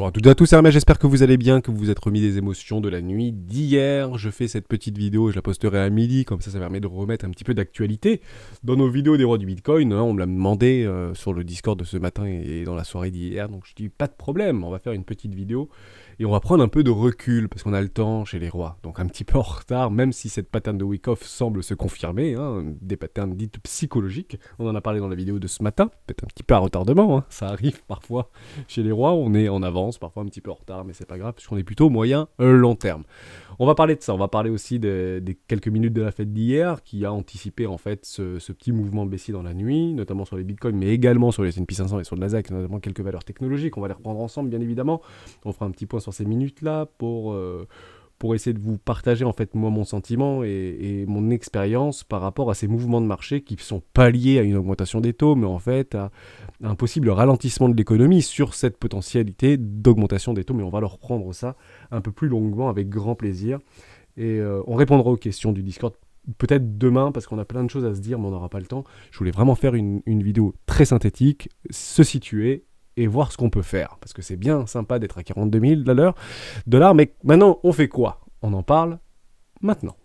Bonjour à toutes et à tous, c'est Hermès, j'espère que vous allez bien, que vous vous êtes remis des émotions de la nuit d'hier. Je fais cette petite vidéo et je la posterai à midi, comme ça permet de remettre un petit peu d'actualité dans nos vidéos des rois du Bitcoin. On me l'a demandé sur le Discord de ce matin et dans la soirée d'hier, donc je dis pas de problème, on va faire une petite vidéo et on va prendre un peu de recul parce qu'on a le temps chez les rois. Donc un petit peu en retard, même si cette pattern de week-off semble se confirmer, des patterns dites psychologiques. On en a parlé dans la vidéo de ce matin, peut-être un petit peu à retardement, ça arrive parfois chez les rois, on est en avance, parfois un petit peu en retard, mais c'est pas grave, puisqu'on est plutôt moyen long terme. On va parler de ça, on va parler aussi des quelques minutes de la fête d'hier, qui a anticipé en fait ce petit mouvement baissier dans la nuit, notamment sur les bitcoins, mais également sur les S&P 500 et sur le Nasdaq, notamment quelques valeurs technologiques, on va les reprendre ensemble bien évidemment. On fera un petit point sur ces minutes-là pour essayer de vous partager en fait moi mon sentiment et mon expérience par rapport à ces mouvements de marché qui sont pas liés à une augmentation des taux, mais en fait à un possible ralentissement de l'économie sur cette potentialité d'augmentation des taux, mais on va leur reprendre ça un peu plus longuement avec grand plaisir. Et on répondra aux questions du Discord peut-être demain, parce qu'on a plein de choses à se dire, mais on n'aura pas le temps. Je voulais vraiment faire une vidéo très synthétique, se situer et voir ce qu'on peut faire. Parce que c'est bien sympa d'être à 42 000 $, mais maintenant, on fait quoi? On en parle maintenant.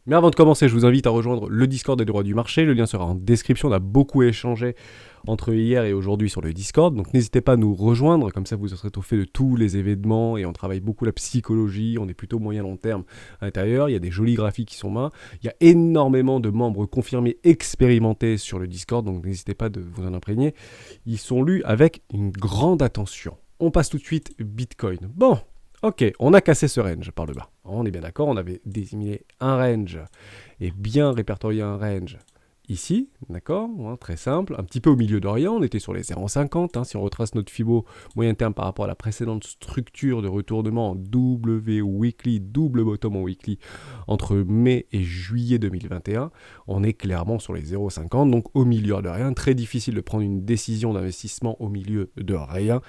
Mais avant de commencer, je vous invite à rejoindre le Discord des rois du marché. Le lien sera en description. On a beaucoup échangé entre hier et aujourd'hui sur le Discord. Donc n'hésitez pas à nous rejoindre. Comme ça, vous serez au fait de tous les événements. Et on travaille beaucoup la psychologie. On est plutôt moyen-long terme à l'intérieur. Il y a des jolis graphiques qui sont mains. Il y a énormément de membres confirmés, expérimentés sur le Discord. Donc n'hésitez pas de vous en imprégner. Ils sont lus avec une grande attention. On passe tout de suite Bitcoin. Bon. Ok, on a cassé ce range par le bas. On est bien d'accord, on avait désigné un range et bien répertorié un range ici, d'accord, très simple, un petit peu au milieu de rien, on était sur les 0,50, si on retrace notre Fibo moyen terme par rapport à la précédente structure de retournement en W weekly, double bottom en weekly, entre mai et juillet 2021, on est clairement sur les 0,50, donc au milieu de rien, très difficile de prendre une décision d'investissement au milieu de rien,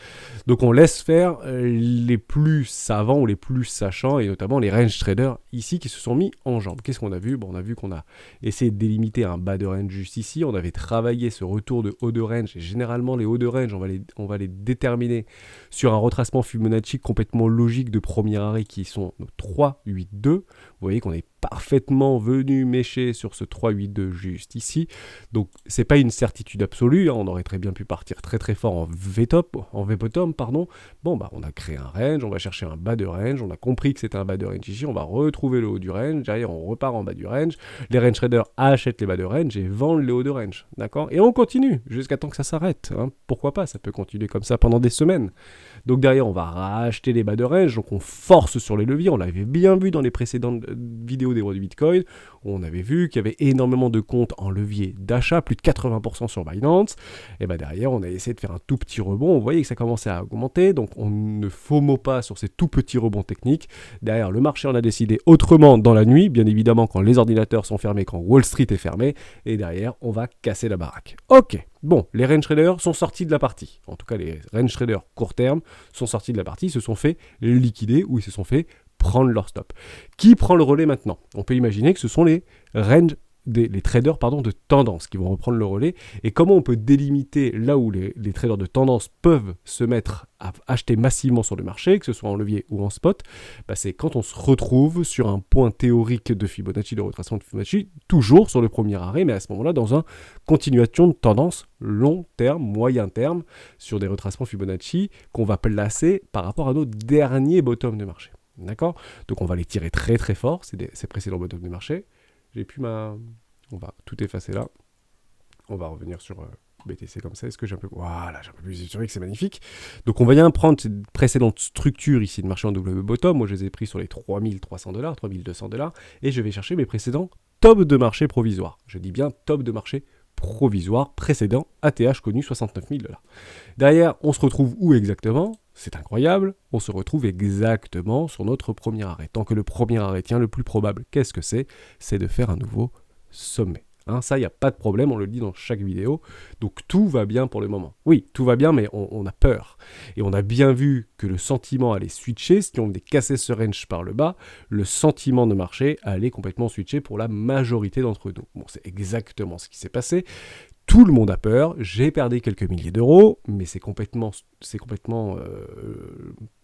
donc on laisse faire les plus savants ou les plus sachants, et notamment les range traders ici qui se sont mis en jambes. Qu'est-ce qu'on a vu? Bon, on a vu qu'on a essayé de délimiter un bas de range juste ici, on avait travaillé ce retour de haut de range, et généralement les hauts de range, on va les déterminer sur un retracement Fibonacci complètement logique de premier arrêt qui sont 3, 8, 2. Vous voyez qu'on est parfaitement venu mécher sur ce 3, 8, 2 juste ici, donc c'est pas une certitude absolue, on aurait très bien pu partir très très fort en V-bottom, pardon. Bon bah on a créé un range, on va chercher un bas de range, on a compris que c'était un bas de range ici, on va retrouver le haut du range, derrière on repart en bas du range, les range traders achètent les bas de range et vendent les hauts de range, d'accord? Et on continue jusqu'à temps que ça s'arrête, pourquoi pas, ça peut continuer comme ça pendant des semaines. Donc derrière on va racheter les bas de range, donc on force sur les leviers, on l'avait bien vu dans les précédentes vidéos des rois du Bitcoin, où on avait vu qu'il y avait énormément de comptes en levier d'achat, plus de 80% sur Binance, et bah derrière on a essayé de faire un tout petit rebond, on voyait que ça commençait à augmenter, donc on ne FOMO pas sur ces tout petits rebonds techniques. Derrière le marché on a décidé autrement dans la nuit, bien évidemment quand les ordinateurs sont fermés, quand Wall Street est fermé, et derrière on va casser la baraque. Ok, bon, les range traders sont sortis de la partie, en tout cas les range traders court terme sont sortis de la partie, ils se sont fait liquider ou ils se sont fait prendre leur stop. Qui prend le relais maintenant? On peut imaginer que ce sont les traders de tendance qui vont reprendre le relais. Et comment on peut délimiter là où les traders de tendance peuvent se mettre à acheter massivement sur le marché, que ce soit en levier ou en spot? C'est quand on se retrouve sur un point théorique de Fibonacci, de retracement de Fibonacci, toujours sur le premier arrêt, mais à ce moment-là dans une continuation de tendance long terme, moyen terme, sur des retracements Fibonacci qu'on va placer par rapport à nos derniers bottoms de marché. D'accord? Donc on va les tirer très très fort, ces précédents bottoms de marché. On va tout effacer là. On va revenir sur BTC comme ça. Est-ce que j'ai un peu... Voilà, j'ai un peu plus historique, c'est magnifique. Donc on va bien prendre cette précédente structure ici de marché en W bottom. Moi je les ai pris sur les 3300 $, 3200 $, et je vais chercher mes précédents top de marché provisoire. Je dis bien top de marché provisoire précédent ATH connu 69 000 $. Derrière, on se retrouve où exactement? C'est incroyable, on se retrouve exactement sur notre premier arrêt. Tant que le premier arrêt tient, le plus probable, qu'est-ce que c'est? C'est de faire un nouveau sommet. Ça, il n'y a pas de problème, on le dit dans chaque vidéo. Donc tout va bien pour le moment. Oui, tout va bien, mais on a peur. Et on a bien vu que le sentiment allait switcher. Si on venait casser ce range par le bas, le sentiment de marché allait complètement switcher pour la majorité d'entre nous. Bon, c'est exactement ce qui s'est passé. Tout le monde a peur, j'ai perdu quelques milliers d'euros, mais c'est complètement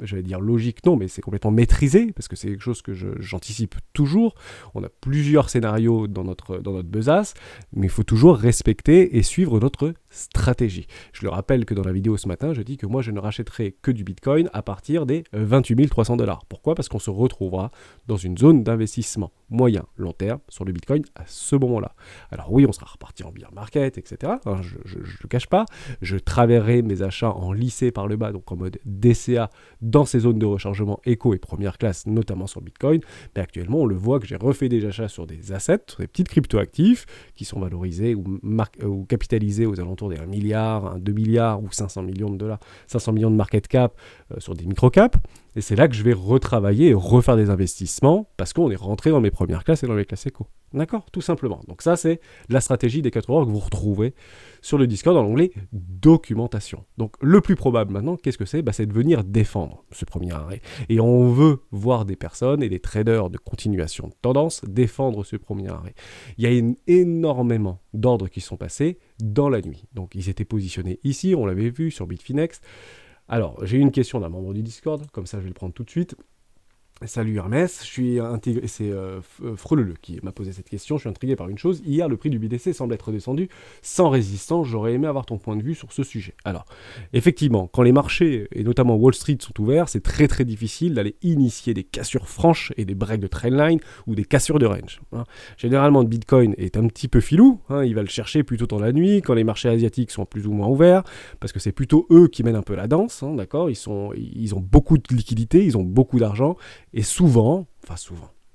j'allais dire logique, non, mais c'est complètement maîtrisé, parce que c'est quelque chose que j'anticipe toujours. On a plusieurs scénarios dans notre besace, mais il faut toujours respecter et suivre notre stratégie. Je le rappelle que dans la vidéo ce matin, je dis que moi je ne rachèterai que du Bitcoin à partir des 28 300 $. Pourquoi ? Parce qu'on se retrouvera dans une zone d'investissement moyen, long terme sur le Bitcoin à ce moment-là. Alors oui, on sera reparti en bear market, etc. Hein, je ne le cache pas. Je traverserai mes achats en lissé par le bas, donc en mode DCA, dans ces zones de rechargement éco et première classe, notamment sur le Bitcoin. Mais actuellement, on le voit que j'ai refait des achats sur des assets, sur des petites crypto-actifs qui sont valorisés ou capitalisés aux alentours des 1 milliard, 2 milliards ou 500 millions de dollars, 500 millions de market cap sur des micro-caps. Et c'est là que je vais retravailler et refaire des investissements parce qu'on est rentré dans mes premières classes et dans mes classes éco. D'accord ? Tout simplement. Donc ça, c'est la stratégie des 4 heures que vous retrouvez sur le Discord dans l'onglet documentation. Donc le plus probable maintenant, qu'est-ce que c'est ? C'est de venir défendre ce premier arrêt. Et on veut voir des personnes et des traders de continuation de tendance défendre ce premier arrêt. Il y a énormément d'ordres qui sont passés dans la nuit. Donc ils étaient positionnés ici, on l'avait vu sur Bitfinex. Alors, j'ai une question d'un membre du Discord, comme ça je vais le prendre tout de suite. Salut Hermès, je suis intégré, c'est Freleleu qui m'a posé cette question, je suis intrigué par une chose, hier le prix du BTC semble être descendu sans résistance, j'aurais aimé avoir ton point de vue sur ce sujet. Alors, effectivement, quand les marchés, et notamment Wall Street, sont ouverts, c'est très très difficile d'aller initier des cassures franches et des breaks de trendline ou des cassures de range. Hein. Généralement, le Bitcoin est un petit peu filou, hein, il va le chercher plutôt dans la nuit, quand les marchés asiatiques sont plus ou moins ouverts, parce que c'est plutôt eux qui mènent un peu la danse, hein, d'accord ? Ils ont beaucoup de liquidités, ils ont beaucoup d'argent, et souvent,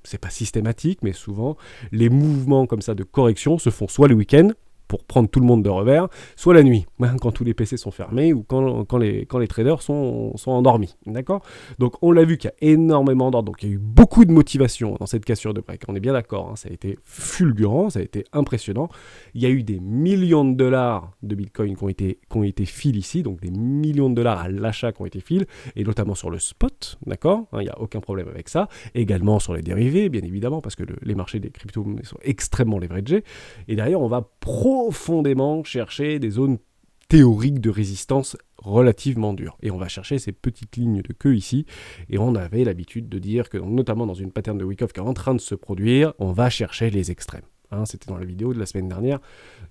c'est pas systématique, mais souvent, les mouvements comme ça de correction se font soit le week-end, pour prendre tout le monde de revers, soit la nuit, quand tous les PC sont fermés ou quand les traders sont endormis. D'accord ? Donc on l'a vu qu'il y a énormément d'ordres, donc il y a eu beaucoup de motivation dans cette cassure de break. On est bien d'accord, hein, ça a été fulgurant, ça a été impressionnant. Il y a eu des millions de dollars de Bitcoin qui ont été files ici, donc des millions de dollars à l'achat qui ont été files, et notamment sur le spot, d'accord ? Il n'y a aucun problème avec ça. Également sur les dérivés, bien évidemment, parce que les marchés des cryptos sont extrêmement leveragés. Et derrière, on va profondément chercher des zones théoriques de résistance relativement dures. Et on va chercher ces petites lignes de queue ici. Et on avait l'habitude de dire que, notamment dans une pattern de Wyckoff qui est en train de se produire, on va chercher les extrêmes. Hein, c'était dans la vidéo de la semaine dernière,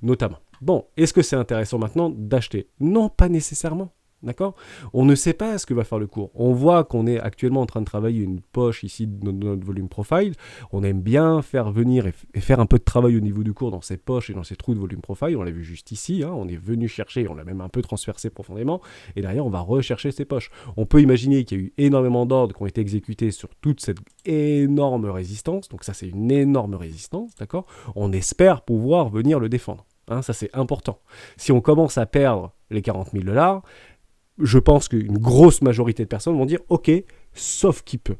notamment. Bon, est-ce que c'est intéressant maintenant d'acheter ? Non, pas nécessairement. D'accord ? On ne sait pas ce que va faire le cours. On voit qu'on est actuellement en train de travailler une poche ici de notre volume profile. On aime bien faire venir et faire un peu de travail au niveau du cours dans ces poches et dans ces trous de volume profile. On l'a vu juste ici. Hein. On est venu chercher, on l'a même un peu transversé profondément. Et derrière, on va rechercher ces poches. On peut imaginer qu'il y a eu énormément d'ordres qui ont été exécutés sur toute cette énorme résistance. Donc ça, c'est une énorme résistance. D'accord ? On espère pouvoir venir le défendre. Hein, ça, c'est important. Si on commence à perdre les 40 000 $, je pense qu'une grosse majorité de personnes vont dire « Ok, sauf qui peut ».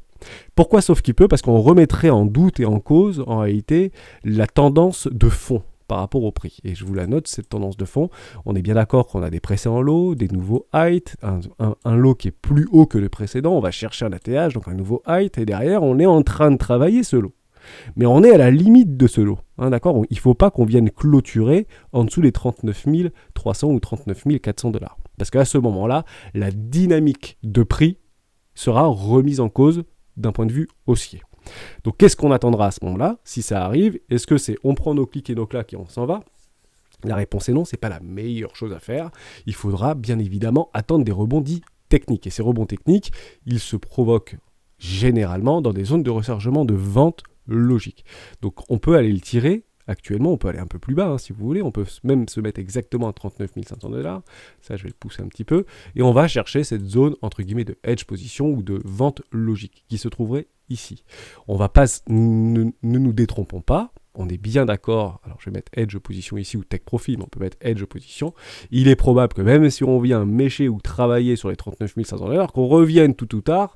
Pourquoi sauf qui peut ? Parce qu'on remettrait en doute et en cause, en réalité, la tendance de fond par rapport au prix. Et je vous la note, cette tendance de fond. On est bien d'accord qu'on a des précédents lows, des nouveaux heights, un low qui est plus haut que le précédent. On va chercher un ATH, donc un nouveau height, et derrière, on est en train de travailler ce low. Mais on est à la limite de ce lot, hein, d'accord ? Il ne faut pas qu'on vienne clôturer en dessous des 39 300 ou 39 400 $. Parce qu'à ce moment-là, la dynamique de prix sera remise en cause d'un point de vue haussier. Donc qu'est-ce qu'on attendra à ce moment-là ? Si ça arrive, est-ce que c'est on prend nos clics et nos claques et on s'en va ? La réponse est non, ce n'est pas la meilleure chose à faire. Il faudra bien évidemment attendre des rebonds dits techniques. Et ces rebonds techniques, ils se provoquent généralement dans des zones de rechargement de vente logique. Donc on peut aller le tirer, actuellement on peut aller un peu plus bas si vous voulez, on peut même se mettre exactement à 39 500 $, ça je vais le pousser un petit peu, et on va chercher cette zone entre guillemets de hedge position ou de vente logique qui se trouverait ici. On va pas, ne nous détrompons pas, on est bien d'accord, alors je vais mettre edge position ici ou take profit, mais on peut mettre edge position, il est probable que même si on vient mécher ou travailler sur les 39 500 $, qu'on revienne tout ou tard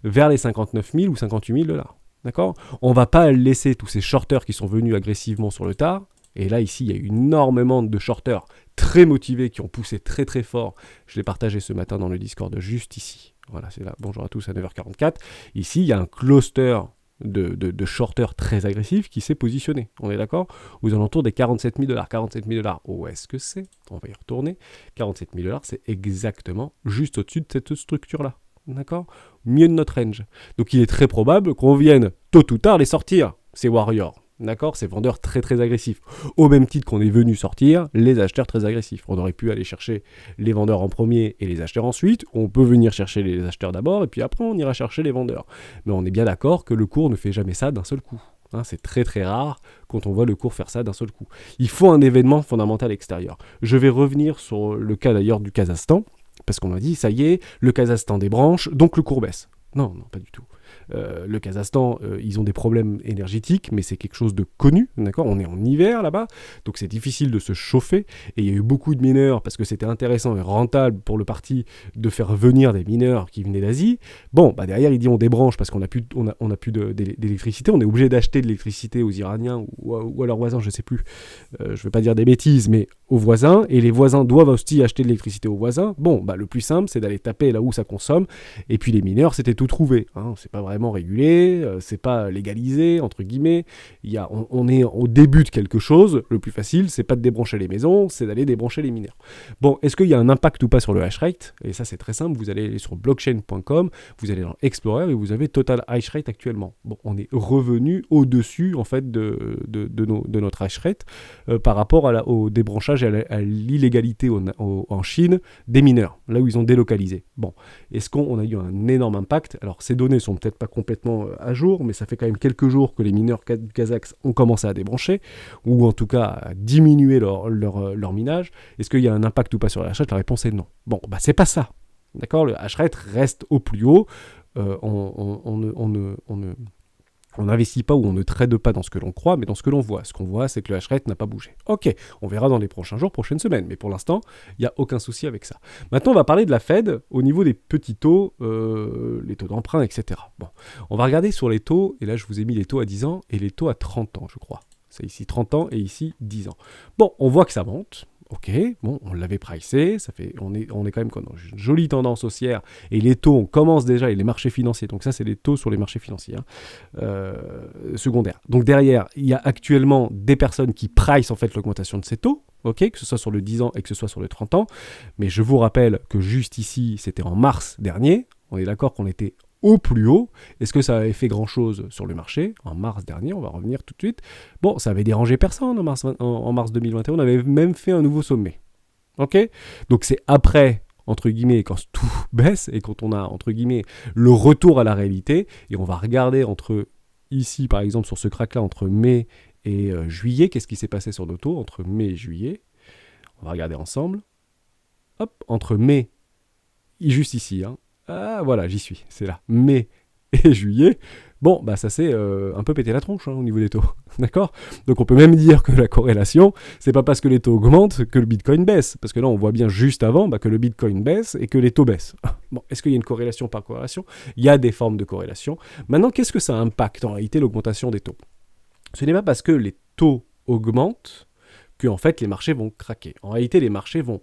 vers les 59 000 ou 58 000 $. D'accord ? On ne va pas laisser tous ces shorters qui sont venus agressivement sur le tard. Et là, ici, il y a eu énormément de shorters très motivés qui ont poussé très très fort. Je l'ai partagé ce matin dans le Discord juste ici. Voilà, c'est là. Bonjour à tous à 9h44. Ici, il y a un cluster de shorteurs très agressifs qui s'est positionné. On est d'accord? Aux alentours des 47 000 $. 47 000 $, où est-ce que c'est? On va y retourner. 47 000 $, c'est exactement juste au-dessus de cette structure-là. D'accord? Mieux de notre range. Donc il est très probable qu'on vienne tôt ou tard les sortir, ces warriors. D'accord? Ces vendeurs très très agressifs. Au même titre qu'on est venu sortir les acheteurs très agressifs. On aurait pu aller chercher les vendeurs en premier et les acheteurs ensuite. On peut venir chercher les acheteurs d'abord et puis après on ira chercher les vendeurs. Mais on est bien d'accord que le cours ne fait jamais ça d'un seul coup. Hein, c'est très très rare quand on voit le cours faire ça d'un seul coup. Il faut un événement fondamental extérieur. Je vais revenir sur le cas d'ailleurs du Kazakhstan, parce qu'on a dit, ça y est, le Kazakhstan débranche, donc le cours baisse. Non, pas du tout. Le Kazakhstan, ils ont des problèmes énergétiques, mais c'est quelque chose de connu, d'accord? On est en hiver là-bas, donc c'est difficile de se chauffer, et il y a eu beaucoup de mineurs, parce que c'était intéressant et rentable pour le parti de faire venir des mineurs qui venaient d'Asie. Bon, derrière, il dit on débranche parce qu'on n'a plus, d'électricité, on est obligé d'acheter de l'électricité aux Iraniens ou à leurs voisins, je ne sais plus, je ne vais pas dire des bêtises, mais aux voisins, et les voisins doivent aussi acheter de l'électricité aux voisins. Bon, le plus simple, c'est d'aller taper là où ça consomme, et puis les mineurs, c'était tout trouvé, hein, c'est pas vraiment régulé, c'est pas légalisé, entre guillemets, on est au début de quelque chose, le plus facile, c'est pas de débrancher les maisons, c'est d'aller débrancher les mineurs. Bon, est-ce qu'il y a un impact ou pas sur le hash rate? Et ça, c'est très simple, vous allez aller sur blockchain.com, vous allez dans Explorer, et vous avez total hash rate actuellement. Bon, on est revenu au-dessus, en fait, de notre hash rate, par rapport au débranchage et à l'illégalité en Chine des mineurs, là où ils ont délocalisé. Bon, est-ce qu'on a eu un énorme impact? Alors, ces données sont peut-être pas complètement à jour, mais ça fait quand même quelques jours que les mineurs kazakhs ont commencé à débrancher, ou en tout cas à diminuer leur minage. Est-ce qu'il y a un impact ou pas sur le hash rate? La réponse est non. Bon, c'est pas ça. D'accord? Le hash rate reste au plus haut. On n'investit pas ou on ne trade pas dans ce que l'on croit, mais dans ce que l'on voit. Ce qu'on voit, c'est que le hash rate n'a pas bougé. Ok, on verra dans les prochains jours, prochaines semaines, mais pour l'instant, il n'y a aucun souci avec ça. Maintenant, on va parler de la Fed au niveau des petits taux, les taux d'emprunt, etc. Bon, on va regarder sur les taux, et là, je vous ai mis les taux à 10 ans et les taux à 30 ans, je crois. C'est ici 30 ans et ici 10 ans. Bon, on voit que ça monte. Ok, bon, on l'avait pricé, on est quand même dans une jolie tendance haussière, et les taux, on commence déjà, et les marchés financiers, donc ça c'est les taux sur les marchés financiers secondaires. Donc derrière, il y a actuellement des personnes qui pricent en fait l'augmentation de ces taux, ok, que ce soit sur le 10 ans et que ce soit sur le 30 ans, mais je vous rappelle que juste ici, c'était en mars dernier, on est d'accord qu'on était au plus haut. Est-ce que ça avait fait grand-chose sur le marché? En mars dernier, on va revenir tout de suite. Bon, ça avait dérangé personne en mars 2021. On avait même fait un nouveau sommet. Ok? Donc c'est après, entre guillemets, quand tout baisse et quand on a, entre guillemets, le retour à la réalité. Et on va regarder ici, par exemple, sur ce crack-là, entre mai et juillet, qu'est-ce qui s'est passé sur nos taux entre mai et juillet? On va regarder ensemble. Hop, entre mai, juste ici, hein. Ah voilà, j'y suis, c'est là. Mai et juillet, bon, ça s'est un peu pété la tronche au niveau des taux, d'accord? Donc on peut même dire que la corrélation, c'est pas parce que les taux augmentent que le Bitcoin baisse, parce que là on voit bien juste avant que le Bitcoin baisse et que les taux baissent. Bon, est-ce qu'il y a une corrélation par corrélation? Il y a des formes de corrélation. Maintenant, qu'est-ce que ça impacte en réalité l'augmentation des taux? Ce n'est pas parce que les taux augmentent que en fait les marchés vont craquer. En réalité, les marchés vont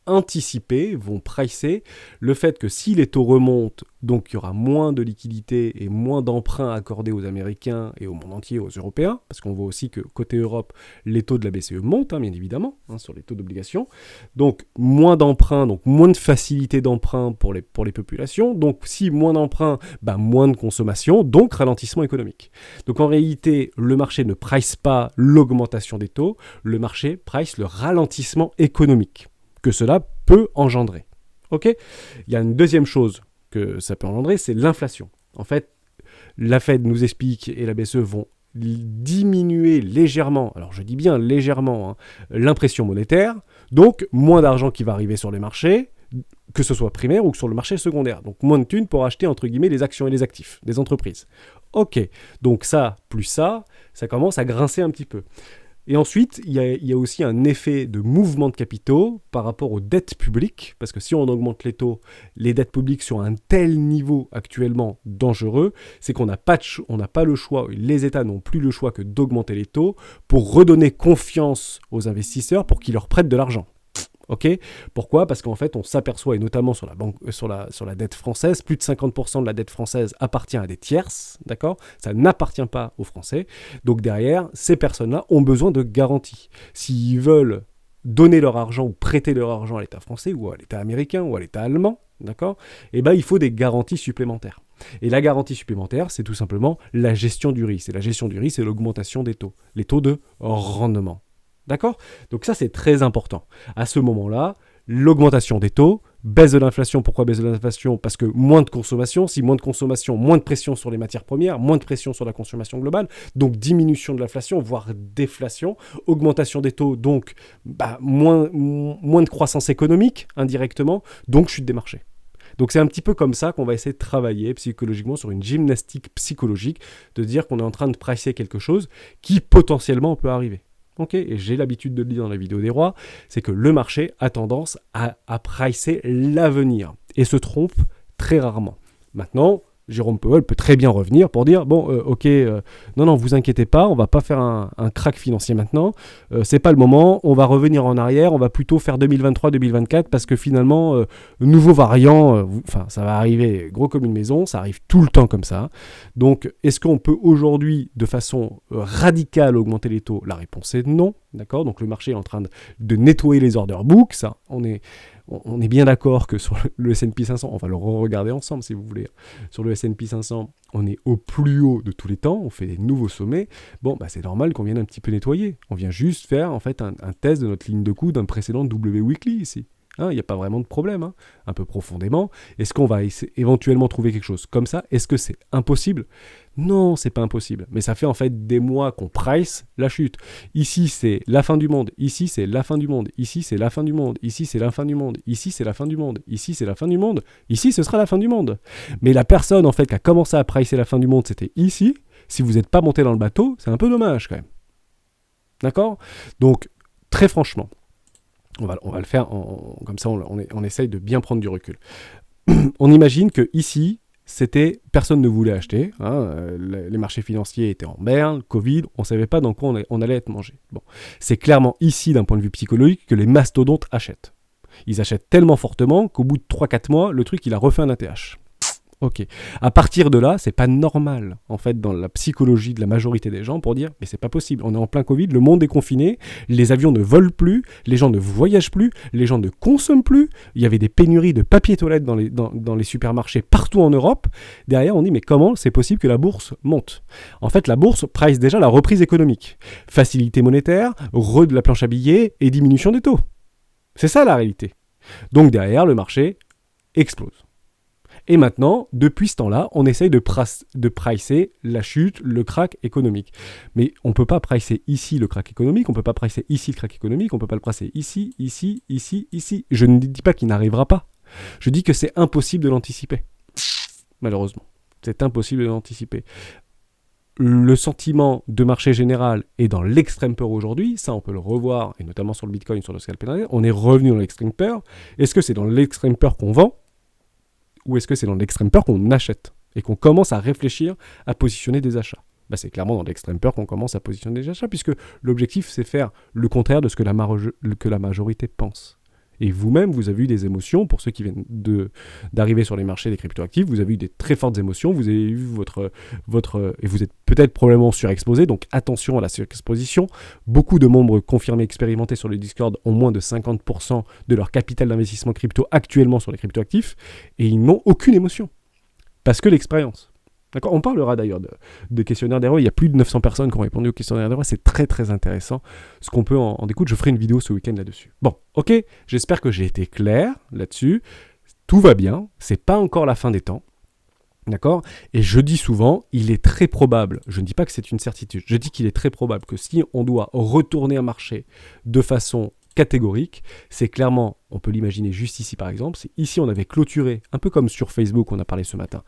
anticiper, vont pricer le fait que si les taux remontent, donc il y aura moins de liquidités et moins d'emprunts accordés aux Américains et au monde entier, aux Européens, parce qu'on voit aussi que côté Europe, les taux de la BCE montent, bien évidemment, sur les taux d'obligation. Donc moins d'emprunts, donc moins de facilité d'emprunt pour les populations. Donc si moins d'emprunts, moins de consommation, donc ralentissement économique. Donc en réalité, le marché ne price pas l'augmentation des taux, le marché price le ralentissement économique que cela peut engendrer. Ok ? Il y a une deuxième chose que ça peut engendrer, c'est l'inflation. En fait, la Fed nous explique et la BCE vont diminuer légèrement, alors je dis bien légèrement, l'impression monétaire, donc moins d'argent qui va arriver sur les marchés, que ce soit primaire ou sur le marché secondaire. Donc moins de thunes pour acheter, entre guillemets, les actions et les actifs des entreprises. Ok, donc ça, plus ça commence à grincer un petit peu. Et ensuite, il y a aussi un effet de mouvement de capitaux par rapport aux dettes publiques, parce que si on augmente les taux, les dettes publiques sur un tel niveau actuellement dangereux, c'est qu'on n'a pas le choix, les États n'ont plus le choix que d'augmenter les taux pour redonner confiance aux investisseurs pour qu'ils leur prêtent de l'argent. Ok. Pourquoi? Parce qu'en fait, on s'aperçoit, et notamment sur la dette française, plus de 50% de la dette française appartient à des tierces, d'accord? Ça n'appartient pas aux Français. Donc derrière, ces personnes-là ont besoin de garanties. S'ils veulent donner leur argent ou prêter leur argent à l'État français ou à l'État américain ou à l'État allemand, d'accord? Eh ben, il faut des garanties supplémentaires. Et la garantie supplémentaire, c'est tout simplement la gestion du risque. Et la gestion du risque, c'est l'augmentation des taux, les taux de rendement. D'accord? Donc ça, c'est très important. À ce moment-là, l'augmentation des taux, baisse de l'inflation. Pourquoi baisse de l'inflation? Parce que moins de consommation. Si moins de consommation, moins de pression sur les matières premières, moins de pression sur la consommation globale. Donc diminution de l'inflation, voire déflation. Augmentation des taux, donc moins de croissance économique indirectement. Donc chute des marchés. Donc c'est un petit peu comme ça qu'on va essayer de travailler psychologiquement sur une gymnastique psychologique, de dire qu'on est en train de pricer quelque chose qui potentiellement peut arriver. Ok, et j'ai l'habitude de le dire dans la vidéo des rois, c'est que le marché a tendance à pricer l'avenir et se trompe très rarement. Maintenant, Jérôme Powell peut très bien revenir pour dire non, vous inquiétez pas, on va pas faire un crack financier maintenant, c'est pas le moment, on va revenir en arrière, on va plutôt faire 2023-2024 parce que finalement, nouveau variant, ça va arriver gros comme une maison, ça arrive tout le temps comme ça. Donc, est-ce qu'on peut aujourd'hui, de façon radicale, augmenter les taux? La réponse est non, d'accord? Donc, le marché est en train de nettoyer les order books, ça, on est bien d'accord que sur le S&P 500, on va le regarder ensemble si vous voulez. Sur le S&P 500, on est au plus haut de tous les temps, on fait des nouveaux sommets. Bon, c'est normal qu'on vienne un petit peu nettoyer. On vient juste faire en fait un test de notre ligne de coup d'un précédent W Weekly ici. Il n'y a pas vraiment de problème, un peu profondément. Est-ce qu'on va éventuellement trouver quelque chose comme ça? Est-ce que c'est impossible? Non, c'est pas impossible. Mais ça fait en fait des mois qu'on price la chute. Ici, c'est la fin du monde. Ici, c'est la fin du monde. Ici, c'est la fin du monde. Ici, c'est la fin du monde. Ici, c'est la fin du monde. Ici, c'est la fin du monde. Ici, ce sera la fin du monde. Mais la personne en fait qui a commencé à pricer la fin du monde, c'était ici. Si vous n'êtes pas monté dans le bateau, c'est un peu dommage quand même. D'accord? Donc, très franchement, on va le faire comme ça, on essaye de bien prendre du recul. On imagine que ici, personne ne voulait acheter, les marchés financiers étaient en berne, Covid, on ne savait pas dans quoi on allait être mangé. Bon, c'est clairement ici, d'un point de vue psychologique, que les mastodontes achètent. Ils achètent tellement fortement qu'au bout de 3-4 mois, le truc, il a refait un ATH. Ok. À partir de là, c'est pas normal, en fait, dans la psychologie de la majorité des gens, pour dire, mais c'est pas possible, on est en plein Covid, le monde est confiné, les avions ne volent plus, les gens ne voyagent plus, les gens ne consomment plus, il y avait des pénuries de papier toilette dans les supermarchés partout en Europe. Derrière, on dit, mais comment c'est possible que la bourse monte? En fait, la bourse price déjà la reprise économique. Facilité monétaire, de la planche à billets et diminution des taux. C'est ça la réalité. Donc derrière, le marché explose. Et maintenant, depuis ce temps-là, on essaye de pricer la chute, le crack économique. Mais on ne peut pas pricer ici le crack économique, on ne peut pas pricer ici le crack économique, on ne peut pas le pricer ici, ici, ici, ici. Je ne dis pas qu'il n'arrivera pas. Je dis que c'est impossible de l'anticiper. Malheureusement. C'est impossible de l'anticiper. Le sentiment de marché général est dans l'extrême peur aujourd'hui, ça on peut le revoir, et notamment sur le Bitcoin, sur le scalping, on est revenu dans l'extrême peur. Est-ce que c'est dans l'extrême peur qu'on vend? Ou est-ce que c'est dans l'extrême peur qu'on achète et qu'on commence à réfléchir à positionner des achats? C'est clairement dans l'extrême peur qu'on commence à positionner des achats, puisque l'objectif, c'est faire le contraire de ce que la majorité pense. Et vous-même, vous avez eu des émotions, pour ceux qui viennent d'arriver sur les marchés des cryptoactifs, vous avez eu des très fortes émotions, vous avez eu et vous êtes peut-être probablement surexposé, donc attention à la surexposition. Beaucoup de membres confirmés, expérimentés sur le Discord ont moins de 50% de leur capital d'investissement crypto actuellement sur les cryptoactifs, et ils n'ont aucune émotion. Parce que l'expérience. D'accord. On parlera d'ailleurs de questionnaire des rois. Il y a plus de 900 personnes qui ont répondu au questionnaire des rois. C'est très très intéressant ce qu'on peut en découdre. Je ferai une vidéo ce week-end là-dessus. Bon, ok, j'espère que j'ai été clair là-dessus. Tout va bien, c'est pas encore la fin des temps. D'accord. Et je dis souvent, il est très probable, je ne dis pas que c'est une certitude, je dis qu'il est très probable que si on doit retourner un marché de façon catégorique, c'est clairement, on peut l'imaginer juste ici par exemple, c'est ici on avait clôturé, un peu comme sur Facebook on a parlé ce matin,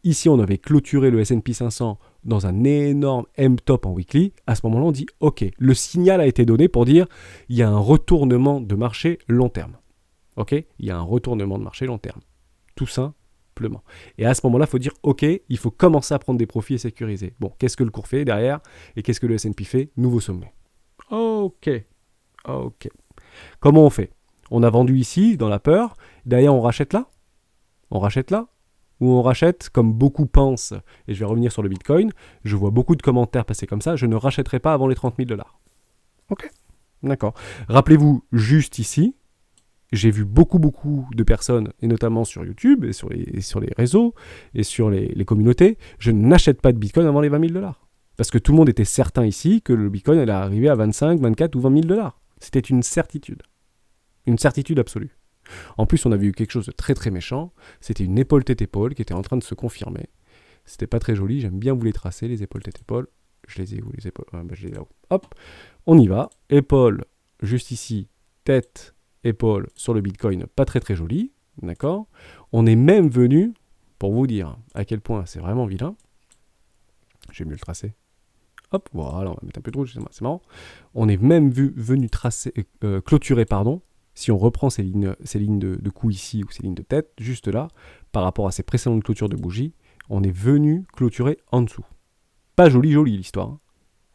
ici on avait clôturé le S&P 500 dans un énorme M-top en weekly, à ce moment-là on dit ok, le signal a été donné pour dire il y a un retournement de marché long terme. Ok, il y a un retournement de marché long terme. Tout simplement. Et à ce moment-là, il faut dire ok, il faut commencer à prendre des profits et sécuriser. Bon, qu'est-ce que le cours fait derrière et qu'est-ce que le S&P fait? Nouveau sommet. Ok. Comment on fait? On a vendu ici, dans la peur, derrière on rachète là? On rachète là? Ou on rachète, comme beaucoup pensent, et je vais revenir sur le Bitcoin, je vois beaucoup de commentaires passer comme ça, je ne rachèterai pas avant les 30 000 $. Ok, d'accord. Rappelez-vous, juste ici, j'ai vu beaucoup de personnes, et notamment sur YouTube, et sur les réseaux, et sur les communautés, je n'achète pas de Bitcoin avant les 20 000 $. Parce que tout le monde était certain ici que le Bitcoin allait arriver à 25, 24 ou 20 000 $. C'était une certitude. Une certitude absolue. En plus, on avait eu quelque chose de très très méchant. C'était une épaule tête épaule qui était en train de se confirmer. C'était pas très joli. J'aime bien vous les tracer, les épaules tête épaule. Je les ai où les épaules? Je les ai là-haut. Hop, on y va. Épaule, juste ici. Tête, épaule sur le Bitcoin. Pas très très joli. D'accord? On est même venu, pour vous dire à quel point c'est vraiment vilain. Je vais mieux le tracer. Hop, voilà, on va mettre un peu de rouge, c'est marrant. On est même venu clôturer, si on reprend ces lignes de cou ici ou ces lignes de tête, juste là, par rapport à ces précédentes clôtures de bougies, on est venu clôturer en dessous. Pas joli l'histoire. Hein.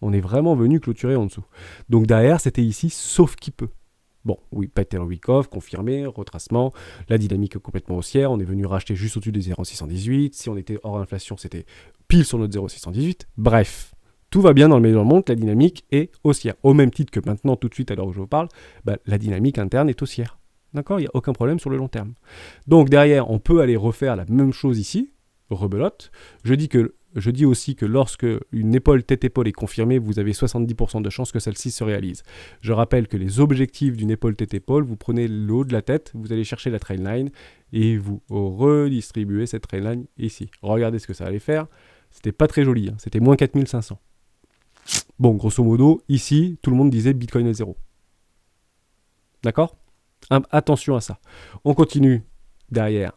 On est vraiment venu clôturer en dessous. Donc derrière, c'était ici, sauf qui peut. Bon, oui, pattern week-off, confirmé, retracement, la dynamique complètement haussière, on est venu racheter juste au-dessus des 0,618, si on était hors inflation, c'était pile sur notre 0,618, bref. Tout va bien dans le meilleur monde, la dynamique est haussière. Au même titre que maintenant, tout de suite, à l'heure où je vous parle, la dynamique interne est haussière. D'accord? Il n'y a aucun problème sur le long terme. Donc derrière, on peut aller refaire la même chose ici, rebelote. Je dis aussi que lorsque une épaule tête-épaule est confirmée, vous avez 70% de chances que celle-ci se réalise. Je rappelle que les objectifs d'une épaule tête-épaule, vous prenez le haut de la tête, vous allez chercher la trailline et vous redistribuez cette trailline ici. Regardez ce que ça allait faire. C'était pas très joli, hein. C'était moins 4500. Bon, grosso modo, ici, tout le monde disait Bitcoin est zéro. D'accord? Attention à ça. On continue derrière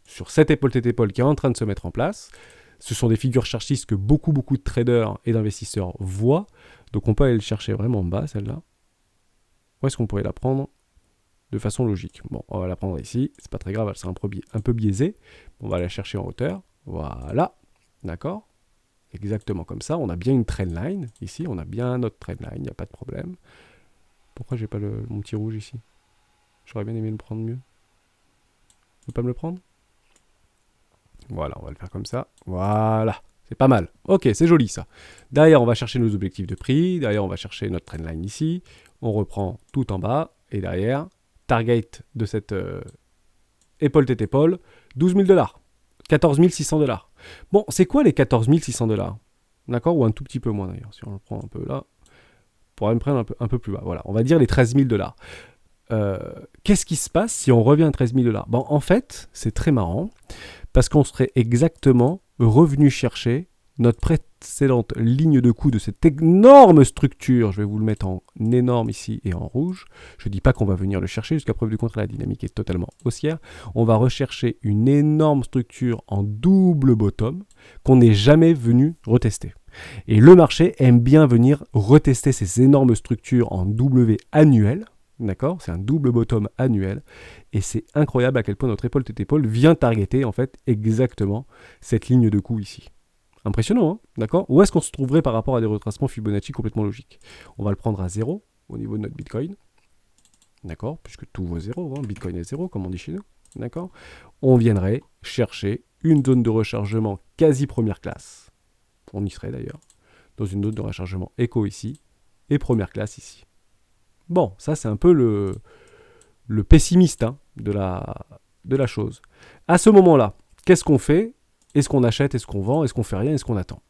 sur cette épaule tête épaule qui est en train de se mettre en place. Ce sont des figures chartistes que beaucoup de traders et d'investisseurs voient. Donc on peut aller le chercher vraiment en bas, celle-là. Où est-ce qu'on pourrait la prendre de façon logique? Bon, on va la prendre ici. C'est pas très grave, elle sera un peu biaisée. On va la chercher en hauteur. Voilà. D'accord? Exactement comme ça. On a bien une trendline ici. On a bien notre trendline. Il n'y a pas de problème. Pourquoi j'ai pas mon petit rouge ici? J'aurais bien aimé le prendre mieux. Tu peux pas me le prendre? Voilà, on va le faire comme ça. Voilà, c'est pas mal. Ok, c'est joli ça. Derrière, on va chercher nos objectifs de prix. Derrière, on va chercher notre trendline ici. On reprend tout en bas. Et derrière, target de cette épaule tête épaule, 12 000 $. 14 600 $. Bon, c'est quoi les 14 600 $? D'accord? Ou un tout petit peu moins d'ailleurs. Si on le prend un peu là, on pourrait me prendre un peu plus bas. Voilà, on va dire les 13 000 $. Qu'est-ce qui se passe si on revient à 13 000 $? Bon, en fait, c'est très marrant parce qu'on serait exactement revenu chercher notre précédente ligne de coup de cette énorme structure. Je vais vous le mettre en énorme ici et en rouge. Je ne dis pas qu'on va venir le chercher, jusqu'à preuve du contraire, la dynamique est totalement haussière. On va rechercher une énorme structure en double bottom qu'on n'est jamais venu retester. Et le marché aime bien venir retester ces énormes structures en W annuel. D'accord? C'est un double bottom annuel. Et c'est incroyable à quel point notre épaule tête épaule vient targeter en fait exactement cette ligne de coup ici. Impressionnant, hein? D'accord? Où est-ce qu'on se trouverait par rapport à des retracements Fibonacci complètement logiques? On va le prendre à 0 au niveau de notre Bitcoin. D'accord? Puisque tout vaut 0, hein? Bitcoin est 0 comme on dit chez nous. D'accord? On viendrait chercher une zone de rechargement quasi première classe. On y serait d'ailleurs. Dans une zone de rechargement éco ici et première classe ici. Bon, ça c'est un peu le pessimiste hein, de la chose. À ce moment-là, qu'est-ce qu'on fait? Est-ce qu'on achète? Est-ce qu'on vend? Est-ce qu'on fait rien? Est-ce qu'on attend?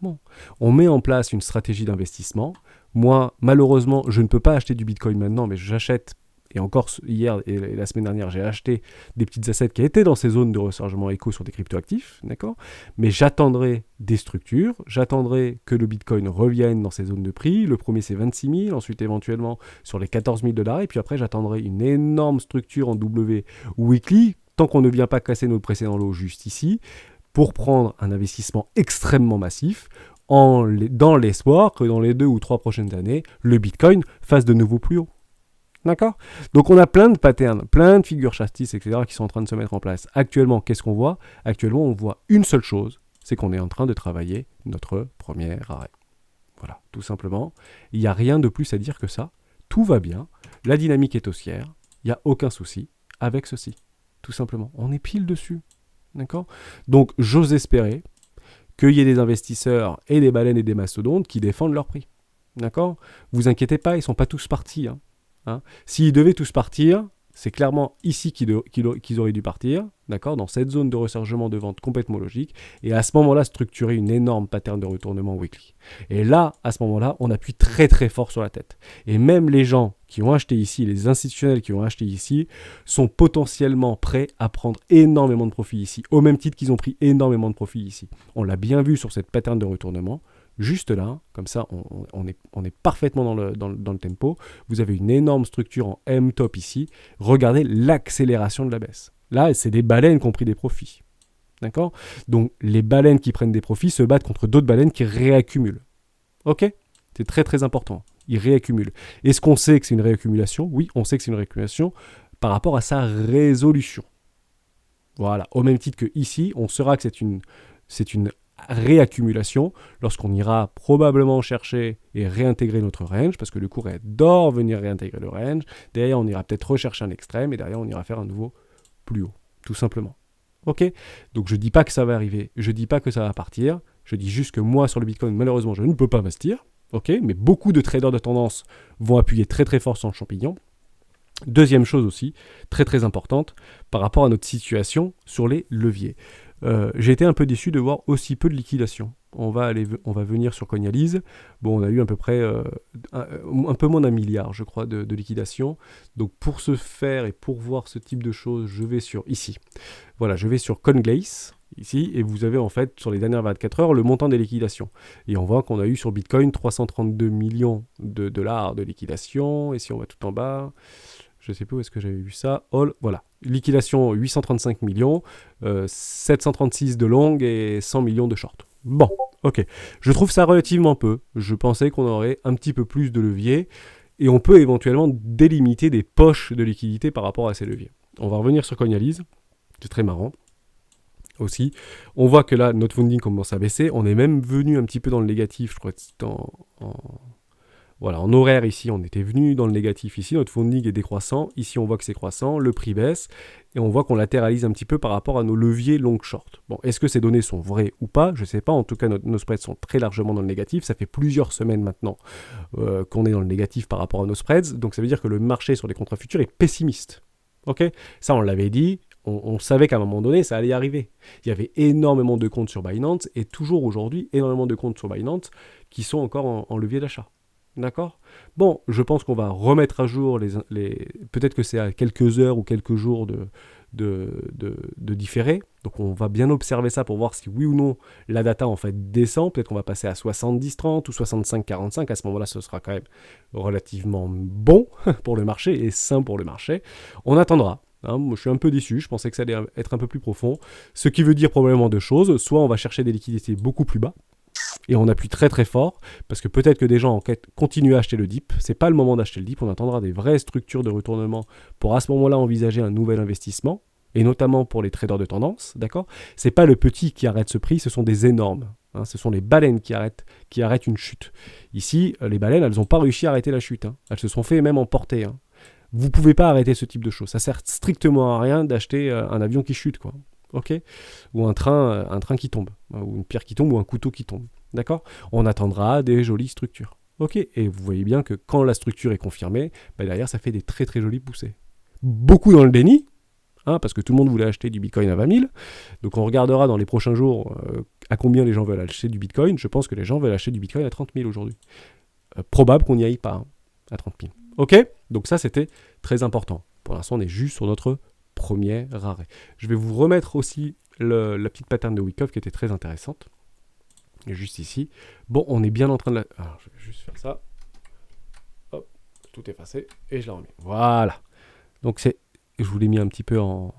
Bon, on met en place une stratégie d'investissement. Moi, malheureusement, je ne peux pas acheter du Bitcoin maintenant, mais j'achète. Et encore hier et la semaine dernière, j'ai acheté des petites assets qui étaient dans ces zones de rechargement éco sur des cryptoactifs, d'accord? Mais j'attendrai des structures, j'attendrai que le Bitcoin revienne dans ces zones de prix. Le premier, c'est 26 000, ensuite éventuellement sur les 14 000 $, et puis après, j'attendrai une énorme structure en W weekly, tant qu'on ne vient pas casser notre précédent lot juste ici, pour prendre un investissement extrêmement massif, dans l'espoir que dans les 2 ou 3 prochaines années, le Bitcoin fasse de nouveau plus haut. D'accord? Donc on a plein de patterns, plein de figures chartistes, etc. qui sont en train de se mettre en place. Actuellement, qu'est-ce qu'on voit? Actuellement, on voit une seule chose, c'est qu'on est en train de travailler notre premier arrêt. Voilà, tout simplement. Il n'y a rien de plus à dire que ça. tout va bien, la dynamique est haussière, il n'y a aucun souci avec ceci, tout simplement. On est pile dessus, d'accord? Donc, j'ose espérer qu'il y ait des investisseurs et des baleines et des mastodontes qui défendent leur prix, d'accord? Vous inquiétez pas, ils ne sont pas tous partis, hein. S'ils devaient tous partir, c'est clairement ici qu'ils auraient dû partir, d'accord, dans cette zone de rechargement de vente complètement logique, et à ce moment-là, structurer une énorme pattern de retournement weekly. Et là, à ce moment-là, on appuie très très fort sur la tête. Et même les gens qui ont acheté ici, les institutionnels qui ont acheté ici, sont potentiellement prêts à prendre énormément de profit ici, au même titre qu'ils ont pris énormément de profit ici. On l'a bien vu sur cette pattern de retournement. Juste là, comme ça, on est parfaitement dans le tempo. Vous avez une énorme structure en M-top ici. Regardez l'accélération de la baisse. Là, c'est des baleines qui ont pris des profits. D'accord? Donc, les baleines qui prennent des profits se battent contre d'autres baleines qui réaccumulent. Ok? C'est très, très important. Ils réaccumulent. Est-ce qu'on sait que c'est une réaccumulation? Oui, on sait que c'est une réaccumulation par rapport à sa résolution. Voilà. Au même titre que ici, on saura que c'est une réaccumulation lorsqu'on ira probablement chercher et réintégrer notre range, parce que le cours adore venir réintégrer le range. Derrière, on ira peut-être rechercher un extrême et derrière, on ira faire un nouveau plus haut, tout simplement. Ok? Donc, je ne dis pas que ça va arriver, je ne dis pas que ça va partir, je dis juste que moi, sur le Bitcoin, malheureusement, je ne peux pas investir, ok? Mais beaucoup de traders de tendance vont appuyer très très fort sur le champignon. Deuxième chose aussi, très très importante, par rapport à notre situation sur les leviers. J'ai été un peu déçu de voir aussi peu de liquidation. On va venir sur Coinalyse. Bon, on a eu à peu près un peu moins d'1 milliard, je crois, de liquidation. Donc pour ce faire et pour voir ce type de choses, je vais sur ici. Voilà, je vais sur Coinglace ici et vous avez en fait sur les dernières 24 heures le montant des liquidations. Et on voit qu'on a eu sur Bitcoin 332 millions de dollars de liquidation. Et si on va tout en bas, je ne sais plus où est-ce que j'avais vu ça. Voilà. Liquidation 835 millions, 736 de long et 100 millions de short. Bon, ok. Je trouve ça relativement peu. Je pensais qu'on aurait un petit peu plus de leviers et on peut éventuellement délimiter des poches de liquidité par rapport à ces leviers. On va revenir sur Coinalyse. C'est très marrant. Aussi, on voit que là, notre funding commence à baisser. On est même venu un petit peu dans le négatif, je crois que c'était Voilà, en horaire ici, on était venu dans le négatif ici, notre funding est décroissant, ici on voit que c'est croissant, le prix baisse, et on voit qu'on latéralise un petit peu par rapport à nos leviers long-short. Bon, est-ce que ces données sont vraies ou pas? Je ne sais pas, en tout cas nos spreads sont très largement dans le négatif, ça fait plusieurs semaines maintenant qu'on est dans le négatif par rapport à nos spreads, donc ça veut dire que le marché sur les contrats futurs est pessimiste. Ok? Ça on l'avait dit, on savait qu'à un moment donné ça allait arriver. Il y avait énormément de comptes sur Binance, et toujours aujourd'hui, énormément de comptes sur Binance qui sont encore en levier d'achat. D'accord? Bon, je pense qu'on va remettre à jour peut-être que c'est à quelques heures ou quelques jours de différé. Donc on va bien observer ça pour voir si oui ou non la data en fait descend. Peut-être qu'on va passer à 70-30 ou 65-45. À ce moment-là, ce sera quand même relativement bon pour le marché et sain pour le marché. On attendra. Moi, je suis un peu déçu, je pensais que ça allait être un peu plus profond. Ce qui veut dire probablement deux choses. Soit on va chercher des liquidités beaucoup plus bas. Et on appuie très très fort, parce que peut-être que des gens en quête continuent à acheter le dip. C'est pas le moment d'acheter le dip, on attendra des vraies structures de retournement pour à ce moment-là envisager un nouvel investissement, et notamment pour les traders de tendance, d'accord? C'est pas le petit qui arrête ce prix, ce sont des énormes. Ce sont les baleines qui arrêtent une chute. Ici, les baleines, elles n'ont pas réussi à arrêter la chute. Elles se sont fait même emporter. Vous pouvez pas arrêter ce type de choses. Ça sert strictement à rien d'acheter un avion qui chute, quoi. Ok, ou un train qui tombe, ou une pierre qui tombe, ou un couteau qui tombe. D'accord? On attendra des jolies structures. Ok, et vous voyez bien que quand la structure est confirmée, derrière ça fait des très très jolies poussées. Beaucoup dans le déni, parce que tout le monde voulait acheter du Bitcoin à 20 000. Donc on regardera dans les prochains jours à combien les gens veulent acheter du Bitcoin. Je pense que les gens veulent acheter du Bitcoin à 30 000 aujourd'hui. Probable qu'on n'y aille pas à 30 000. Ok? Donc ça c'était très important. Pour l'instant on est juste sur notre premier arrêt. Je vais vous remettre aussi la petite pattern de Wyckoff qui était très intéressante. Et juste ici. Bon, on est bien en train de la... Alors, je vais juste faire ça. Hop, tout effacé. Et je la remets. Voilà. Donc je vous l'ai mis un petit peu en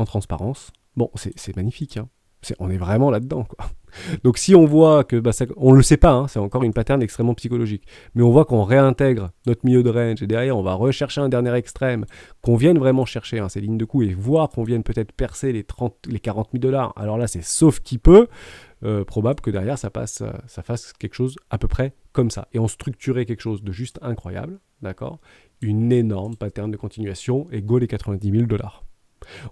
transparence. Bon, c'est magnifique. On est vraiment là-dedans, quoi. Donc si on voit que, on ne le sait pas, c'est encore une pattern extrêmement psychologique, mais on voit qu'on réintègre notre milieu de range et derrière on va rechercher un dernier extrême, qu'on vienne vraiment chercher ces lignes de coup et voir qu'on vienne peut-être percer les 40 000 $. Alors là c'est sauf qui peut, probable que derrière ça fasse quelque chose à peu près comme ça. Et on structurait quelque chose de juste incroyable, d'accord? Une énorme pattern de continuation égale les 90 000 $.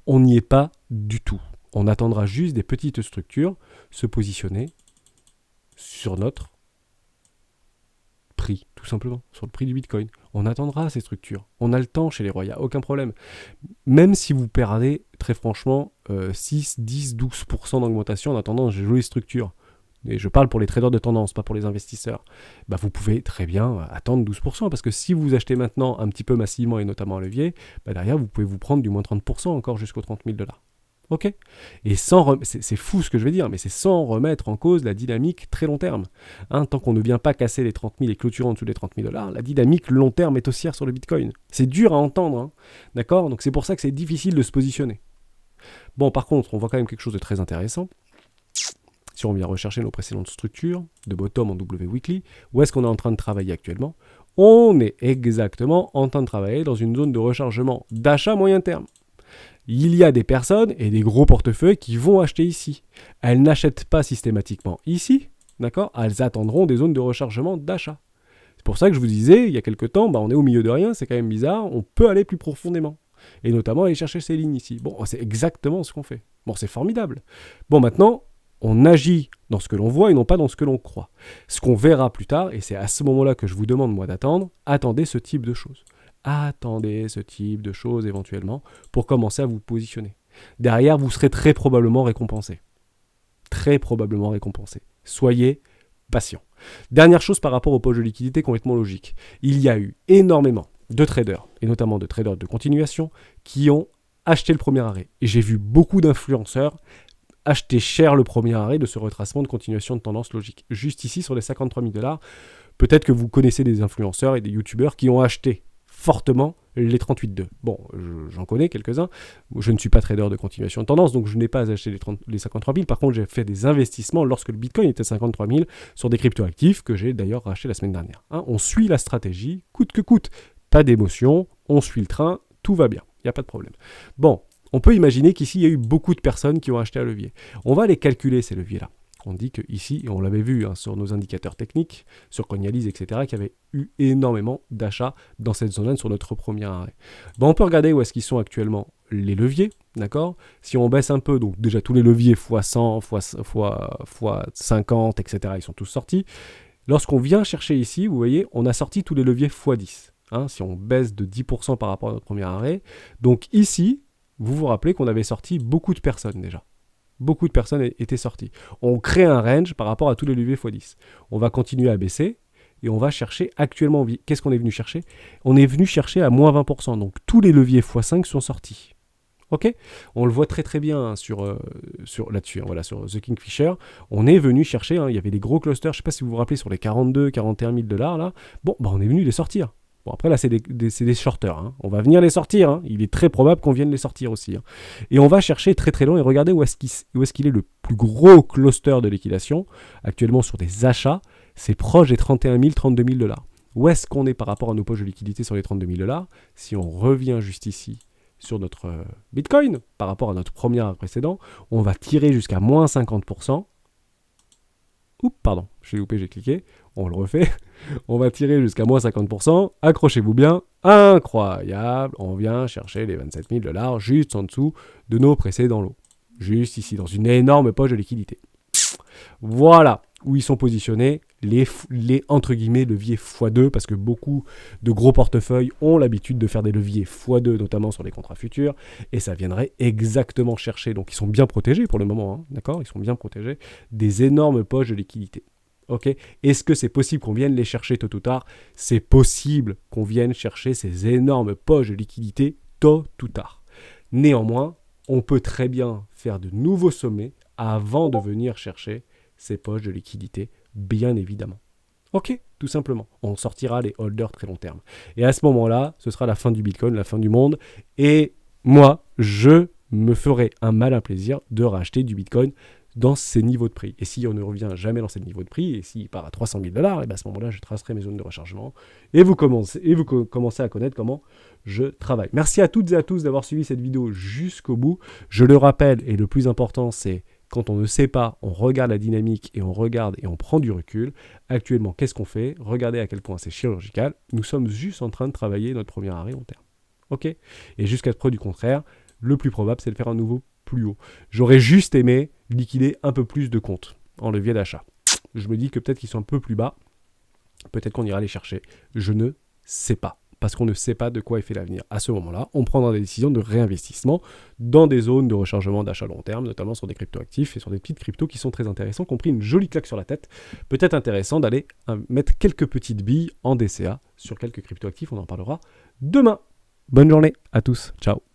On n'y est pas du tout. On attendra juste des petites structures se positionner sur notre prix, tout simplement, sur le prix du Bitcoin. On attendra ces structures. On a le temps chez les rois, il n'y a aucun problème. Même si vous perdez, très franchement, 6, 10, 12% d'augmentation en attendant ces jolies structures, et je parle pour les traders de tendance, pas pour les investisseurs, bah vous pouvez très bien attendre 12%, parce que si vous achetez maintenant un petit peu massivement, et notamment un levier, bah derrière, vous pouvez vous prendre du moins 30% encore jusqu'aux 30 000 $. Ok. Et c'est fou ce que je vais dire, mais c'est sans remettre en cause la dynamique très long terme. Tant qu'on ne vient pas casser les 30 000 et clôturer en dessous des 30 000 $, la dynamique long terme est haussière sur le Bitcoin. C'est dur à entendre, hein, d'accord? Donc c'est pour ça que c'est difficile de se positionner. Bon, par contre, on voit quand même quelque chose de très intéressant. Si on vient rechercher nos précédentes structures, de bottom en W Weekly, où est-ce qu'on est en train de travailler actuellement? On est exactement en train de travailler dans une zone de rechargement d'achat moyen terme. Il y a des personnes et des gros portefeuilles qui vont acheter ici. Elles n'achètent pas systématiquement ici, d'accord? Elles attendront des zones de rechargement d'achat. C'est pour ça que je vous disais, il y a quelques temps, on est au milieu de rien, c'est quand même bizarre, on peut aller plus profondément. Et notamment aller chercher ces lignes ici. Bon, c'est exactement ce qu'on fait. Bon, c'est formidable. Bon, maintenant, on agit dans ce que l'on voit et non pas dans ce que l'on croit. Ce qu'on verra plus tard, et c'est à ce moment-là que je vous demande, moi, d'attendre, attendez ce type de choses. Attendez ce type de choses éventuellement pour commencer à vous positionner. Derrière, vous serez très probablement récompensé. Très probablement récompensé. Soyez patient. Dernière chose par rapport aux poches de liquidité complètement logique. Il y a eu énormément de traders, et notamment de traders de continuation, qui ont acheté le premier arrêt. Et j'ai vu beaucoup d'influenceurs acheter cher le premier arrêt de ce retracement de continuation de tendance logique. Juste ici, sur les 53 000 $, peut-être que vous connaissez des influenceurs et des youtubeurs qui ont acheté fortement les 38,2. Bon, j'en connais quelques-uns. Je ne suis pas trader de continuation de tendance, donc je n'ai pas acheté les 53 000. Par contre, j'ai fait des investissements lorsque le Bitcoin était 53 000 sur des cryptoactifs que j'ai d'ailleurs racheté la semaine dernière. On suit la stratégie, coûte que coûte. Pas d'émotion, on suit le train, tout va bien. Il n'y a pas de problème. Bon, on peut imaginer qu'ici, il y a eu beaucoup de personnes qui ont acheté un levier. On va les calculer, ces leviers-là. On dit qu'ici, et on l'avait vu sur nos indicateurs techniques, sur Coinalyse, etc., qu'il y avait eu énormément d'achats dans cette zone-là sur notre premier arrêt. On peut regarder où est-ce qu'ils sont actuellement les leviers, Si on baisse un peu, donc déjà tous les leviers x100, x50, etc., ils sont tous sortis. Lorsqu'on vient chercher ici, vous voyez, on a sorti tous les leviers x10. Si on baisse de 10% par rapport à notre premier arrêt. Donc ici, vous vous rappelez qu'on avait sorti beaucoup de personnes déjà. Beaucoup de personnes étaient sorties. On crée un range par rapport à tous les leviers x10. On va continuer à baisser et on va chercher actuellement. Qu'est-ce qu'on est venu chercher? On est venu chercher à moins 20%. Donc tous les leviers x5 sont sortis. Ok? On le voit très très bien là-dessus, voilà, sur The Kingfisher. On est venu chercher, il y avait des gros clusters, je ne sais pas si vous vous rappelez, sur les 42, 41 000 $, là. Bon, on est venu les sortir. Bon, après, là, c'est des shorters. On va venir les sortir. Il est très probable qu'on vienne les sortir aussi. Et on va chercher très très loin et regarder où est-ce qu'il est le plus gros cluster de liquidation. Actuellement, sur des achats, c'est proche des 31 000, 32 000 $. Où est-ce qu'on est par rapport à nos poches de liquidité sur les 32 000 $? Si on revient juste ici sur notre Bitcoin, par rapport à notre premier arrêt précédent, on va tirer jusqu'à moins 50%. Oups, pardon, j'ai loupé, j'ai cliqué. On le refait. On va tirer jusqu'à moins 50%. Accrochez-vous bien. Incroyable. On vient chercher les 27 000 $ juste en dessous de nos précédents lots. Juste ici, dans une énorme poche de liquidité. Voilà où ils sont positionnés, les entre guillemets leviers x2, parce que beaucoup de gros portefeuilles ont l'habitude de faire des leviers x2, notamment sur les contrats futurs, et ça viendrait exactement chercher, donc ils sont bien protégés pour le moment, d'accord, ils sont bien protégés, des énormes poches de liquidité. Ok. Est-ce que c'est possible qu'on vienne les chercher tôt ou tard? C'est possible qu'on vienne chercher ces énormes poches de liquidité tôt ou tard. Néanmoins, on peut très bien faire de nouveaux sommets avant de venir chercher ces poches de liquidité, bien évidemment. Ok, tout simplement. On sortira les holders très long terme. Et à ce moment-là, ce sera la fin du Bitcoin, la fin du monde. Et moi, je me ferai un malin plaisir de racheter du Bitcoin dans ces niveaux de prix. Et si on ne revient jamais dans ces niveaux de prix, et s'il part à 300 000 $, et à ce moment-là, je tracerai mes zones de rechargement. Et vous commencez à connaître comment je travaille. Merci à toutes et à tous d'avoir suivi cette vidéo jusqu'au bout. Je le rappelle, et le plus important, c'est Quand on ne sait pas, on regarde la dynamique et on regarde et on prend du recul. Actuellement, qu'est-ce qu'on fait? Regardez à quel point c'est chirurgical. Nous sommes juste en train de travailler notre premier arrêt long terme. Ok? Et jusqu'à preuve du contraire, le plus probable, c'est de faire un nouveau plus haut. J'aurais juste aimé liquider un peu plus de comptes en levier d'achat. Je me dis que peut-être qu'ils sont un peu plus bas. Peut-être qu'on ira les chercher. Je ne sais pas. Parce qu'on ne sait pas de quoi est fait l'avenir. À ce moment-là, on prendra des décisions de réinvestissement dans des zones de rechargement d'achat long terme, notamment sur des cryptoactifs et sur des petites cryptos qui sont très intéressants, qui ont pris une jolie claque sur la tête. Peut-être intéressant d'aller mettre quelques petites billes en DCA sur quelques cryptoactifs. On en parlera demain. Bonne journée à tous. Ciao.